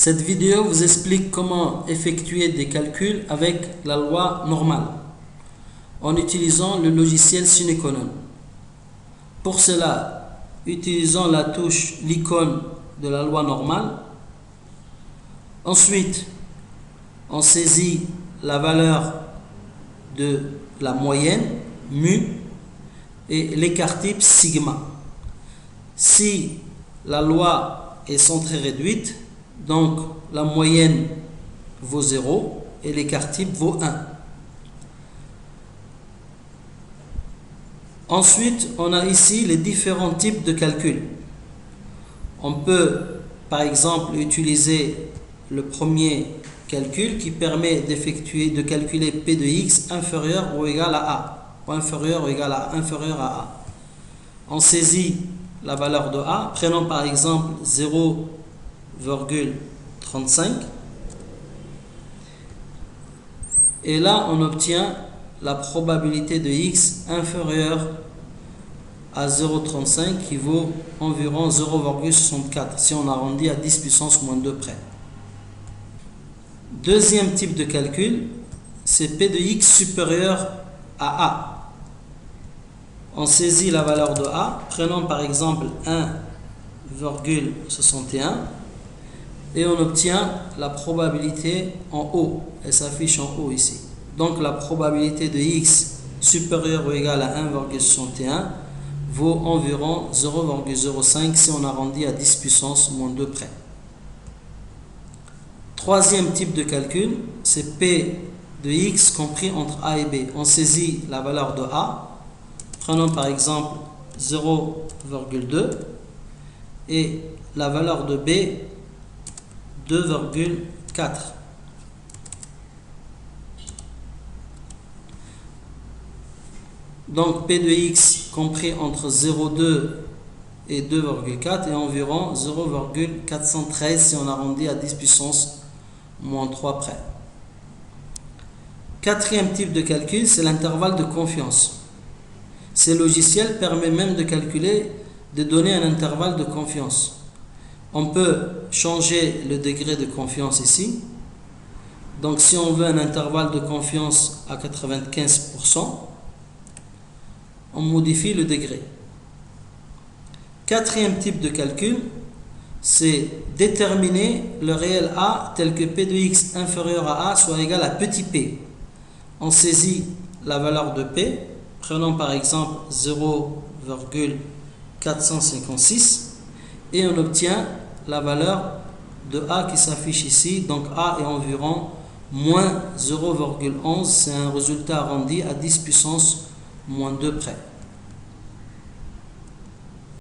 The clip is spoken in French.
Cette vidéo vous explique comment effectuer des calculs avec la loi normale en utilisant le logiciel Syneconon. Pour cela, utilisons l'icône de la loi normale. Ensuite, on saisit la valeur de la moyenne, mu, et l'écart type sigma. Si la loi est centrée réduite, donc la moyenne vaut 0 et l'écart type vaut 1. Ensuite, on a ici les différents types de calculs. On peut, par exemple, utiliser le premier calcul qui permet de calculer P de x inférieur ou égal à A, ou inférieur ou égal à inférieur à A. On saisit la valeur de A, prenons par exemple 0,35 et là on obtient la probabilité de x inférieure à 0,35 qui vaut environ 0,64 si on arrondit à 10 puissance moins 2 près. Deuxième type de calcul, c'est P de x supérieur à A. On saisit la valeur de A, prenons par exemple 1,61 et on obtient la probabilité en haut. Elle s'affiche en haut ici. Donc la probabilité de x supérieur ou égal à 1,61 vaut environ 0,05 si on arrondit à 10 puissance moins 2 près. Troisième type de calcul, c'est P de x compris entre A et B. On saisit la valeur de A, prenons par exemple 0,2 et la valeur de B 2,4. Donc P de x compris entre 0,2 et 2,4 est environ 0,413 si on arrondit à 10 puissance moins 3 près. Quatrième type de calcul, c'est l'intervalle de confiance. Ces logiciels permettent même de donner un intervalle de confiance. On peut changer le degré de confiance ici. Donc si on veut un intervalle de confiance à 95%, on modifie le degré. Quatrième type de calcul, c'est déterminer le réel A tel que P de x inférieur à A soit égal à petit p. On saisit la valeur de P, prenons par exemple 0,456 et on obtient la valeur de A qui s'affiche ici. Donc A est environ moins 0,11, c'est un résultat arrondi à 10 puissance moins 2 près.